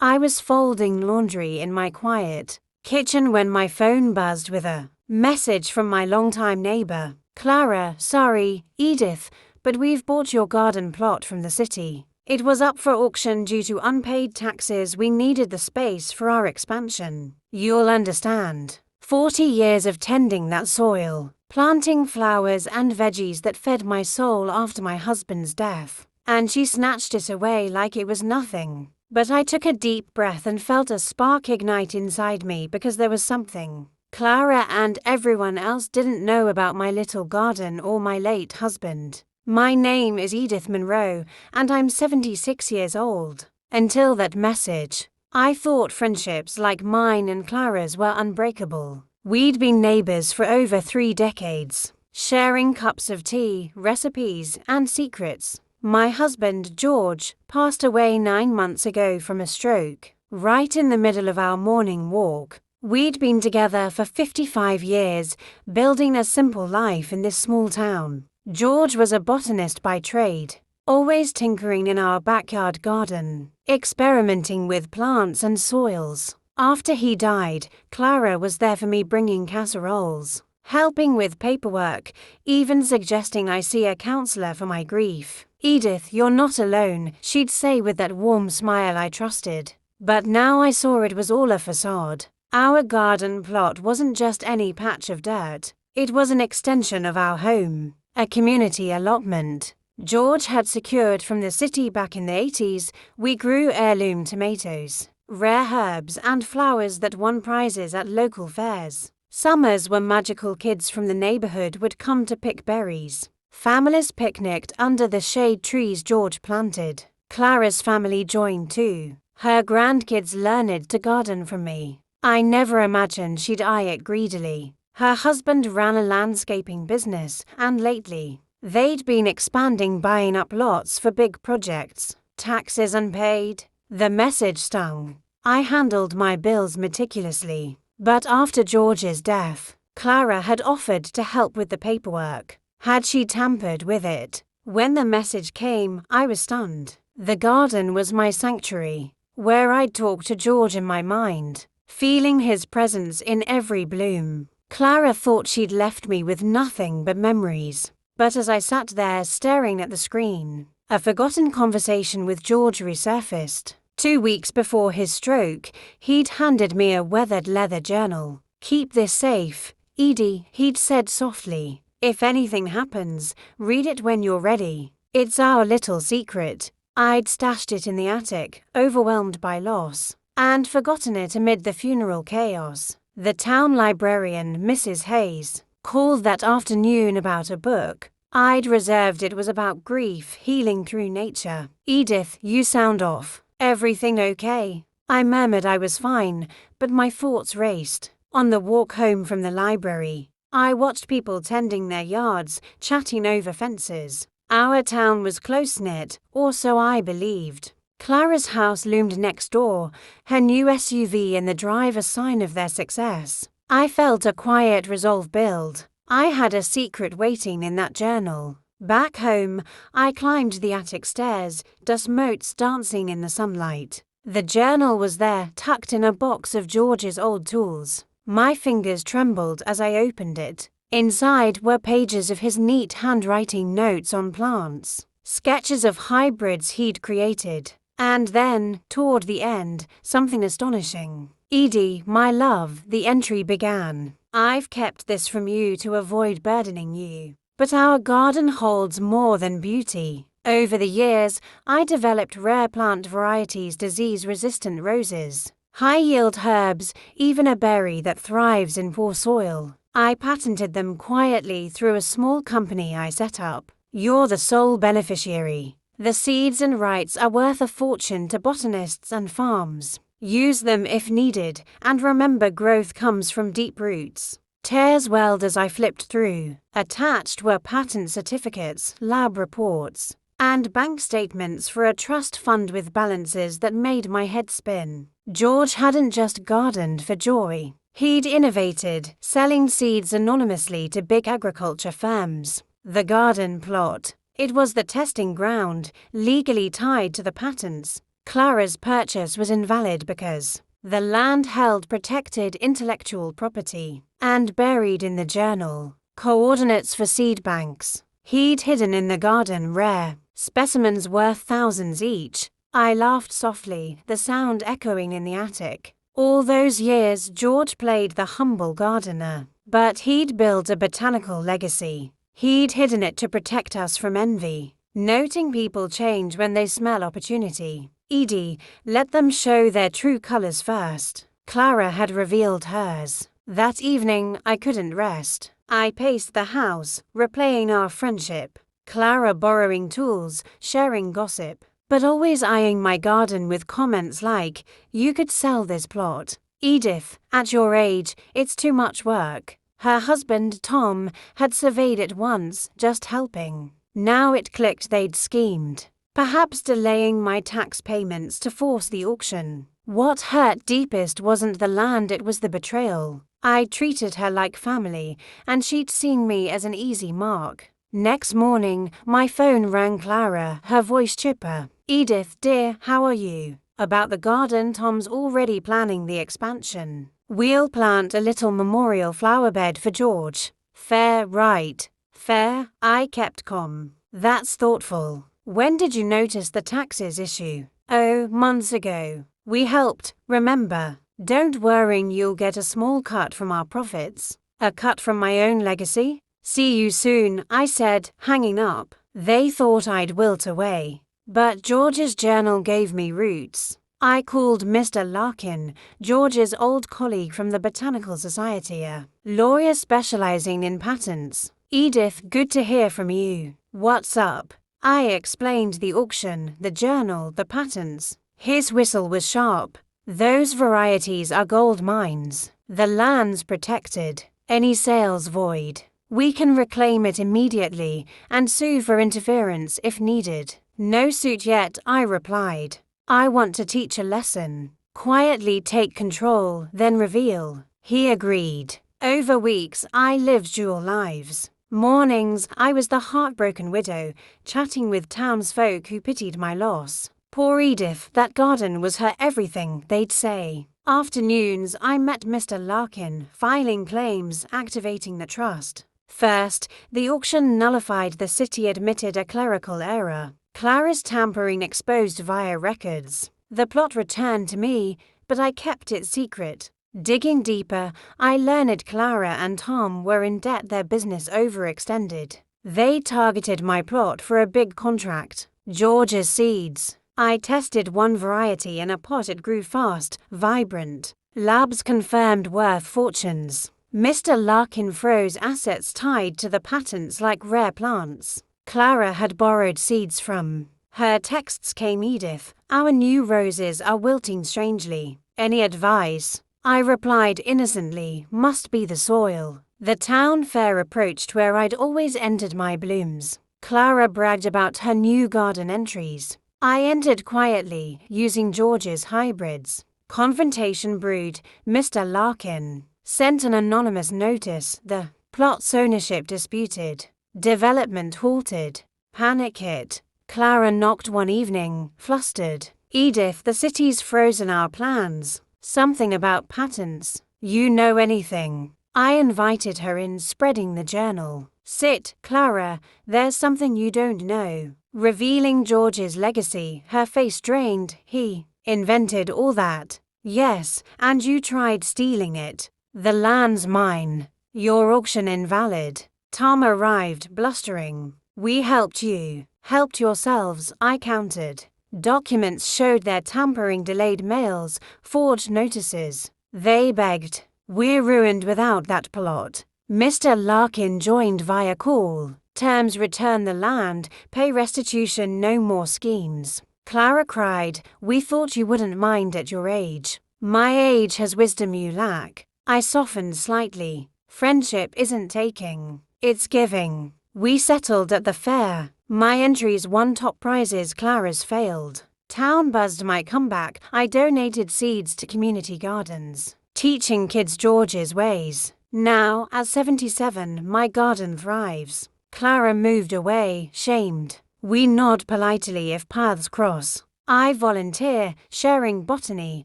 I was folding laundry in my quiet kitchen when my phone buzzed with a message from my longtime neighbor. Clara, sorry, Edith, but we've bought your garden plot from the city. It was up for auction due to unpaid taxes. We needed the space for our expansion. You'll understand. 40 years of tending that soil, planting flowers and veggies that fed my soul after my husband's death. And she snatched it away like it was nothing. But I took a deep breath and felt a spark ignite inside me because there was something Clara and everyone else didn't know about my little garden or my late husband. My name is Edith Monroe, and I'm 76 years old. Until that message, I thought friendships like mine and Clara's were unbreakable. We'd been neighbors for over 3 decades, sharing cups of tea, recipes, and secrets. My husband, George, passed away 9 months ago from a stroke, right in the middle of our morning walk. We'd been together for 55 years, building a simple life in this small town. George was a botanist by trade, always tinkering in our backyard garden, experimenting with plants and soils. After he died, Clara was there for me, bringing casseroles, helping with paperwork, even suggesting I see a counselor for my grief. Edith, you're not alone, she'd say with that warm smile I trusted. But now I saw it was all a facade. Our garden plot wasn't just any patch of dirt. It was an extension of our home, a community allotment George had secured from the city back in the 80s. We grew heirloom tomatoes, rare herbs, and flowers that won prizes at local fairs. Summers were magical. Kids from the neighborhood would come to pick berries. Families picnicked under the shade trees George planted. Clara's family joined too. Her grandkids learned to garden from me. I never imagined she'd eye it greedily. Her husband ran a landscaping business, and lately, they'd been expanding, buying up lots for big projects. Taxes unpaid. The message stung. I handled my bills meticulously. But after George's death, Clara had offered to help with the paperwork. Had she tampered with it? When the message came, I was stunned. The garden was my sanctuary, where I'd talk to George in my mind, feeling his presence in every bloom. Clara thought she'd left me with nothing but memories. But as I sat there staring at the screen, a forgotten conversation with George resurfaced. 2 weeks before his stroke, he'd handed me a weathered leather journal. "Keep this safe, Edie," he'd said softly. "If anything happens, read it when you're ready. It's our little secret." I'd stashed it in the attic, overwhelmed by loss, and forgotten it amid the funeral chaos. The town librarian, Mrs. Hayes, called that afternoon about a book I'd reserved. It was about grief, healing through nature. "Edith, you sound off. Everything okay?" I murmured I was fine, but my thoughts raced. On the walk home from the library, I watched people tending their yards, chatting over fences. Our town was close-knit, or so I believed. Clara's house loomed next door, her new SUV in the drive, a sign of their success. I felt a quiet resolve build. I had a secret waiting in that journal. Back home, I climbed the attic stairs, dust motes dancing in the sunlight. The journal was there, tucked in a box of George's old tools. My fingers trembled as I opened it. Inside were pages of his neat handwriting notes on plants, sketches of hybrids he'd created. And then, toward the end, something astonishing. "Edie, my love," the entry began. "I've kept this from you to avoid burdening you. But our garden holds more than beauty. Over the years, I developed rare plant varieties, disease-resistant roses, high-yield herbs, even a berry that thrives in poor soil. I patented them quietly through a small company I set up. You're the sole beneficiary. The seeds and rights are worth a fortune to botanists and farms. Use them if needed, and remember, growth comes from deep roots." Tears welled as I flipped through. Attached were patent certificates, lab reports, and bank statements for a trust fund with balances that made my head spin. George hadn't just gardened for joy. He'd innovated, selling seeds anonymously to big agriculture firms. The garden plot, it was the testing ground, legally tied to the patents. Clara's purchase was invalid because the land held protected intellectual property, and buried in the journal. Coordinates for seed banks. He'd hidden in the garden rare specimens worth thousands each. I laughed softly, the sound echoing in the attic. All those years George played the humble gardener, but he'd built a botanical legacy. He'd hidden it to protect us from envy. Noting people change when they smell opportunity. Edie, let them show their true colors first. Clara had revealed hers. That evening, I couldn't rest. I paced the house, replaying our friendship. Clara borrowing tools, sharing gossip, but always eyeing my garden with comments like, "You could sell this plot." "Edith, at your age, it's too much work." Her husband, Tom, had surveyed it once, just helping. Now it clicked they'd schemed. Perhaps delaying my tax payments to force the auction. What hurt deepest wasn't the land, it was the betrayal. I treated her like family, and she'd seen me as an easy mark. Next morning, my phone rang. Clara, her voice chipper. "Edith, dear, how are you?" "About the garden, Tom's already planning the expansion. We'll plant a little memorial flower bed for George." "Fair, right." "Fair," I kept calm. "That's thoughtful. When did you notice the taxes issue?" "Oh, months ago. We helped, remember?" "Don't worry, you'll get a small cut from our profits." "A cut from my own legacy?" "See you soon," I said, hanging up. They thought I'd wilt away. But George's journal gave me roots. I called Mr. Larkin, George's old colleague from the Botanical Society, a lawyer specializing in patents. "Edith, good to hear from you. What's up?" I explained the auction, the journal, the patents. His whistle was sharp. "Those varieties are gold mines. The land's protected. Any sales void. We can reclaim it immediately and sue for interference if needed." "No suit yet," I replied. "I want to teach a lesson. Quietly take control, then reveal." He agreed. Over weeks, I lived dual lives. Mornings, I was the heartbroken widow, chatting with townsfolk who pitied my loss. "Poor Edith, that garden was her everything," they'd say. Afternoons, I met Mr. Larkin, filing claims, activating the trust. First, the auction nullified the city admitted a clerical error. Clara's tampering exposed via records. The plot returned to me, but I kept it secret. Digging deeper, I learned Clara and Tom were in debt, their business overextended. They targeted my plot for a big contract. George's seeds. I tested one variety in a pot, it grew fast, vibrant. Labs confirmed worth fortunes. Mr. Larkin froze assets tied to the patents like rare plants. Clara had borrowed seeds from. Her texts came. "Edith, our new roses are wilting strangely. Any advice?" I replied innocently, "Must be the soil." The town fair approached where I'd always entered my blooms. Clara bragged about her new garden entries. I entered quietly, using George's hybrids. Confrontation brewed. Mr. Larkin sent an anonymous notice, the plot's ownership disputed. Development halted. Panic hit. Clara knocked one evening, flustered. "Edith, the city's frozen our plans. Something about patents. You know anything?" I invited her in, spreading the journal. "Sit, Clara, there's something you don't know." Revealing George's legacy, her face drained. "He invented all that." "Yes, and you tried stealing it." "The land's mine." "Your auction invalid." Tom arrived, blustering. "We helped you." "Helped yourselves," I countered. Documents showed their tampering, delayed mails, forged notices. They begged. "We're ruined without that plot." Mr. Larkin joined via call. "Terms: return the land, pay restitution, no more schemes." Clara cried, "We thought you wouldn't mind at your age." "My age has wisdom you lack." I softened slightly. "Friendship isn't taking, it's giving." We settled at the fair. My entries won top prizes, Clara's failed. Town buzzed my comeback. I donated seeds to community gardens, teaching kids George's ways. Now, at 77, my garden thrives. Clara moved away, shamed. We nod politely if paths cross. I volunteer, sharing botany,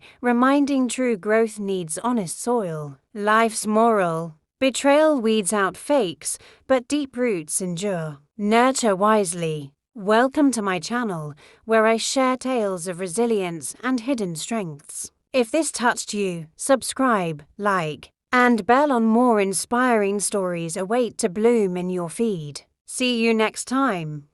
reminding true growth needs honest soil. Life's moral: betrayal weeds out fakes, but deep roots endure. Nurture wisely. Welcome to my channel, where I share tales of resilience and hidden strengths. If this touched you, subscribe, like, and bell on more inspiring stories await to bloom in your feed. See you next time.